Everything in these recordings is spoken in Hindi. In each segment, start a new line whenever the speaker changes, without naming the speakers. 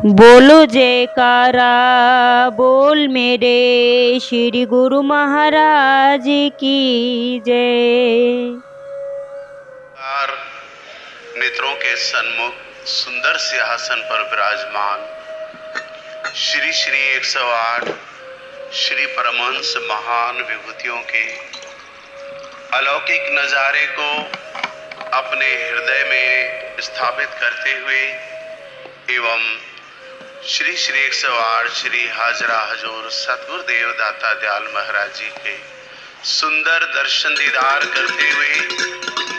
बोलो जयकारा बोल मेरे श्री गुरु महाराज की जय।
चार नेत्रों के सन्मुख सुंदर सिंहासन पर विराजमान श्री श्री 108 श्री परमहंस महान विभूतियों के अलौकिक नजारे को अपने हृदय में स्थापित करते हुए एवं श्री श्री 108 श्री हाजरा हजूर सतगुरुदेव दाता दयाल महाराज जी के सुंदर दर्शन दीदार करते हुए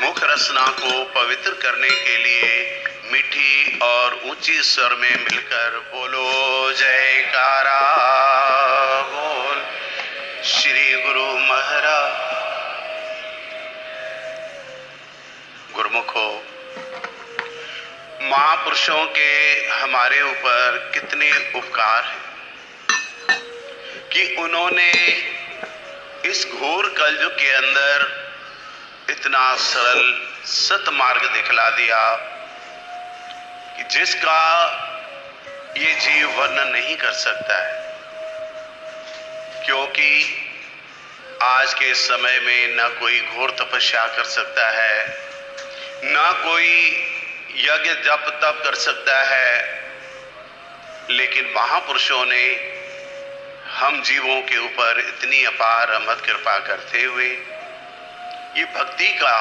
मुख रसना को पवित्र करने के लिए मीठी और ऊंची स्वर में मिलकर बोलो जयकारा बोल श्री गुरु महाराज। गुरुमुखो, महापुरुषों के हमारे ऊपर कितने उपकार हैं कि उन्होंने इस घोर कलयुग के अंदर इतना सरल सतमार्ग दिखला दिया कि जिसका ये जीव वर्णन नहीं कर सकता है। क्योंकि आज के समय में ना कोई घोर तपस्या कर सकता है, ना कोई यज्ञ जप तप कर सकता है, लेकिन महापुरुषों ने हम जीवों के ऊपर इतनी अपार अमत कृपा करते हुए ये भक्ति का,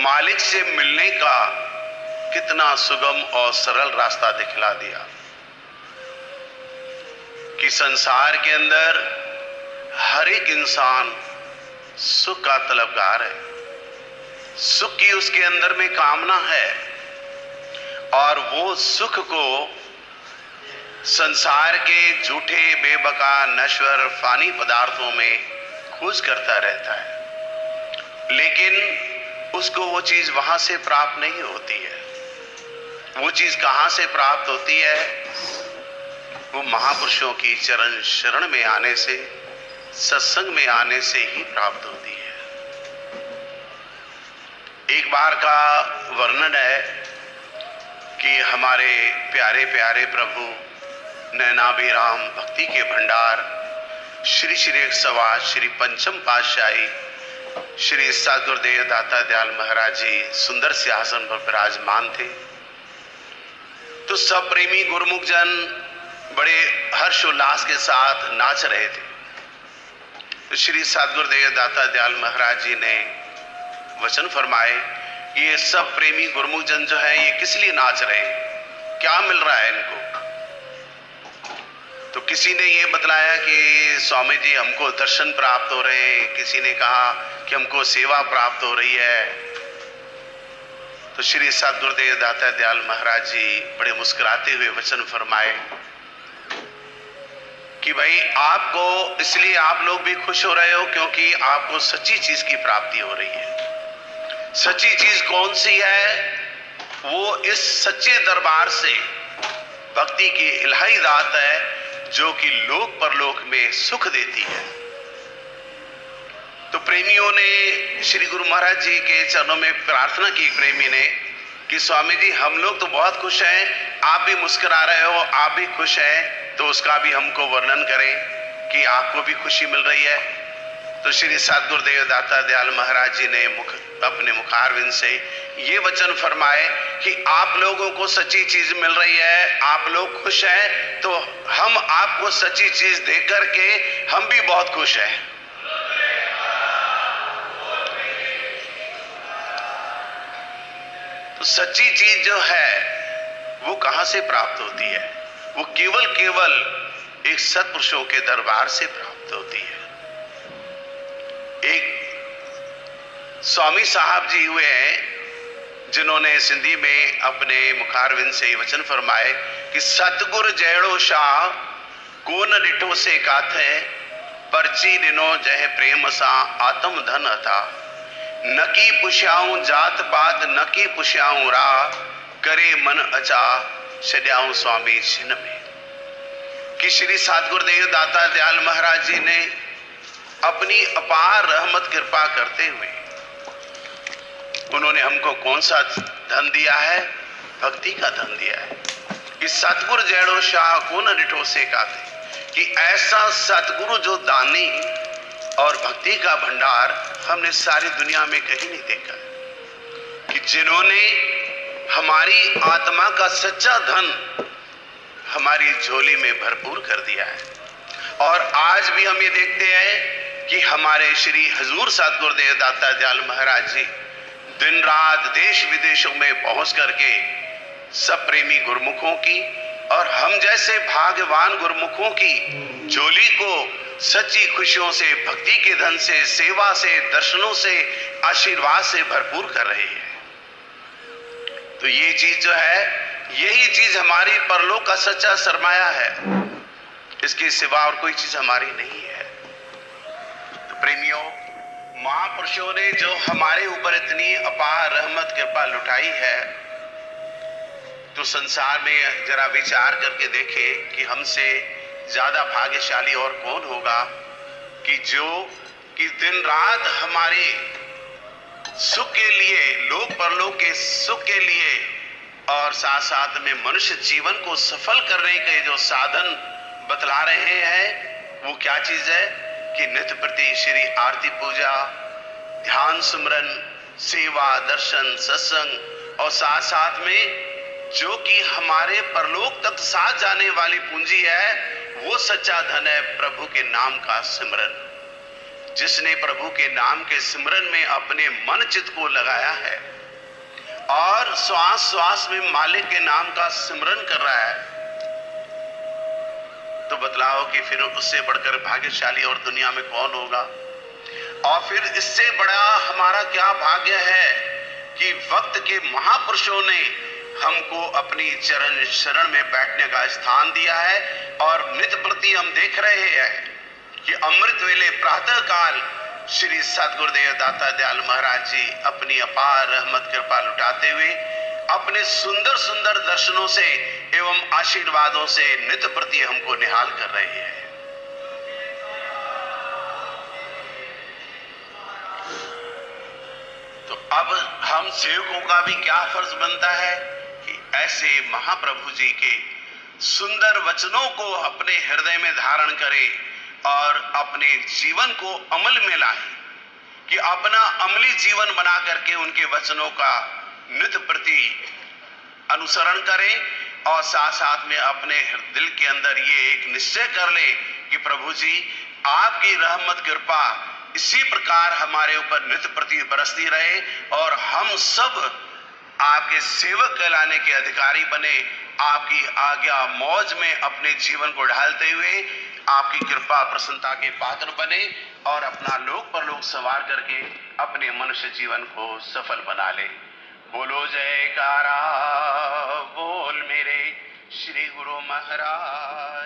मालिक से मिलने का कितना सुगम और सरल रास्ता दिखला दिया कि संसार के अंदर हर एक इंसान सुख का तलबगार है, सुख की उसके अंदर में कामना है और वो सुख को संसार के झूठे बेबका नश्वर फानी पदार्थों में खोज करता रहता है, लेकिन उसको वो चीज वहां से प्राप्त नहीं होती है। वो चीज कहां से प्राप्त होती है? वो महापुरुषों की चरण शरण में आने से, सत्संग में आने से ही प्राप्त होती है। एक बार का वर्णन है कि हमारे प्यारे प्यारे प्रभु नैनाभिराम भक्ति के भंडार श्री श्री 108 श्री पंचम पातशाही श्री सतगुरुदेव दाता दयाल महाराज जी सुंदर सिंहासन पर विराजमान थे। तो सब प्रेमी गुरुमुख जन बड़े हर्षोल्लास के साथ नाच रहे थे। तो श्री सतगुरुदेव दाता दयाल महाराज जी ने वचन फरमाए, ये सब प्रेमी गुरुमुख जन जो है ये किस लिए नाच रहे हैं, क्या मिल रहा है इनको? तो किसी ने ये बतलाया कि स्वामी जी हमको दर्शन प्राप्त हो रहे हैं, किसी ने कहा कि हमको सेवा प्राप्त हो रही है। तो श्री सतगुरुदेव दाता दयाल महाराज जी बड़े मुस्कुराते हुए वचन फरमाए कि भाई आपको, इसलिए आप लोग भी खुश हो रहे हो क्योंकि आपको सच्ची चीज की प्राप्ति हो रही है। सच्ची चीज कौन सी है? वो इस सच्चे दरबार से भक्ति की इलाही दात है जो कि लोक परलोक में सुख देती है। तो प्रेमियों ने श्री गुरु महाराज जी के चरणों में प्रार्थना की, प्रेमी ने, कि स्वामी जी हम लोग तो बहुत खुश हैं, आप भी मुस्कुरा रहे हो, आप भी खुश हैं, तो उसका भी हमको वर्णन करें कि आपको भी खुशी मिल रही है। तो श्री सतगुरुदेव दाता दयाल महाराज जी ने अपने मुखारविंद से ये वचन फरमाए कि आप लोगों को सच्ची चीज मिल रही है, आप लोग खुश हैं, तो हम आपको सच्ची चीज देख करके हम भी बहुत खुश हैं। तो सच्ची चीज जो है वो कहां से प्राप्त होती है? वो केवल एक सत्पुरुषों के दरबार से प्राप्त होती है। एक स्वामी साहब जी हुए हैं जिन्होंने सिंधी में अपने मुखारविंद से वचन फरमाए कि सतगुर जैड़ो शाह को न डिठो से काथे परची दिनो जह प्रेम सा आत्म धन था नकी पुष्याऊं जात पात नकी पुष्याऊं राह करे मन अचा छड्याऊं स्वामी छिन में। कि श्री सतगुरुदेव दाता दयाल महाराज जी ने अपनी अपार रहमत कृपा करते हुए उन्होंने हमको कौन सा धन दिया है? भक्ति का धन दिया है। कि सतगुरु जैड़ो शाह को न डिठो से काते, कि ऐसा सतगुरु जो दानी और भक्ति का भंडार हमने सारी दुनिया में कहीं नहीं देखा, कि जिन्होंने हमारी आत्मा का सच्चा धन हमारी झोली में भरपूर कर दिया है। और आज भी हम ये देखते हैं कि हमारे श्री हजूर सतगुरुदेव दाता दयाल महाराज जी दिन रात देश विदेशों में पहुंच करके सब प्रेमी गुरुमुखों की और हम जैसे भाग्यवान गुरुमुखों की झोली को सच्ची खुशियों से, भक्ति के धन से, सेवा से, दर्शनों से, आशीर्वाद से भरपूर कर रहे हैं। तो ये चीज जो है, यही चीज हमारी परलोक का सच्चा सरमाया है, इसके सिवा और कोई चीज हमारी नहीं है। तो प्रेमियों, महापुरुषों ने जो हमारे ऊपर इतनी अपार रहमत कृपा लुटाई है, तो संसार में जरा विचार करके देखें कि हमसे ज्यादा भाग्यशाली और कौन होगा कि दिन रात हमारे सुख के लिए, लोक परलोक के सुख के लिए और साथ साथ में मनुष्य जीवन को सफल करने के जो साधन बतला रहे हैं, वो क्या चीज है कि नित्य प्रति श्री आरती पूजा, ध्यान सुमरन, सेवा, दर्शन, सत्संग और साथ साथ में जो कि हमारे परलोक तक साथ जाने वाली पूंजी है, वो सच्चा धन है प्रभु के नाम का सिमरन। जिसने प्रभु के नाम के सिमरन में अपने मन चित्त को लगाया है और श्वास श्वास में मालिक के नाम का सिमरन कर रहा है, तो बतलाओ कि फिर उससे बढ़कर भाग्यशाली और दुनिया में कौन होगा। और फिर इससे बड़ा हमारा क्या भाग्य है कि वक्त के महापुरुषों ने हमको अपनी चरण शरण में बैठने का स्थान दिया है। और नित्य प्रति हम देख रहे हैं कि अमृत वेले प्रातः काल श्री सतगुरुदेव दाता दयाल महाराज जी अपनी अपार रहमत कृपा लुटाते हुए अपने सुंदर सुंदर दर्शनों से एवं आशीर्वादों से नित्य प्रति हमको निहाल कर रहे हैं। तो अब हम सेवकों का भी क्या फर्ज बनता है कि ऐसे महाप्रभु जी के सुंदर वचनों को अपने हृदय में धारण करें और अपने जीवन को अमल में लाएं, कि अपना अमली जीवन बना करके उनके वचनों का नित्य प्रति अनुसरण करें और साथ साथ में अपने दिल के अंदर ये एक निश्चय कर ले कि प्रभु जी आपकी रहमत कृपा इसी प्रकार हमारे ऊपर नित्य प्रति बरसती रहे और हम सब आपके सेवक कहलाने के अधिकारी बने, आपकी आज्ञा मौज में अपने जीवन को ढालते हुए आपकी कृपा प्रसन्नता के पात्र बने और अपना लोक परलोक सवार करके अपने मनुष्य जीवन को सफल बना ले। बोलो जयकारा बोल मेरे श्री गुरु महाराज।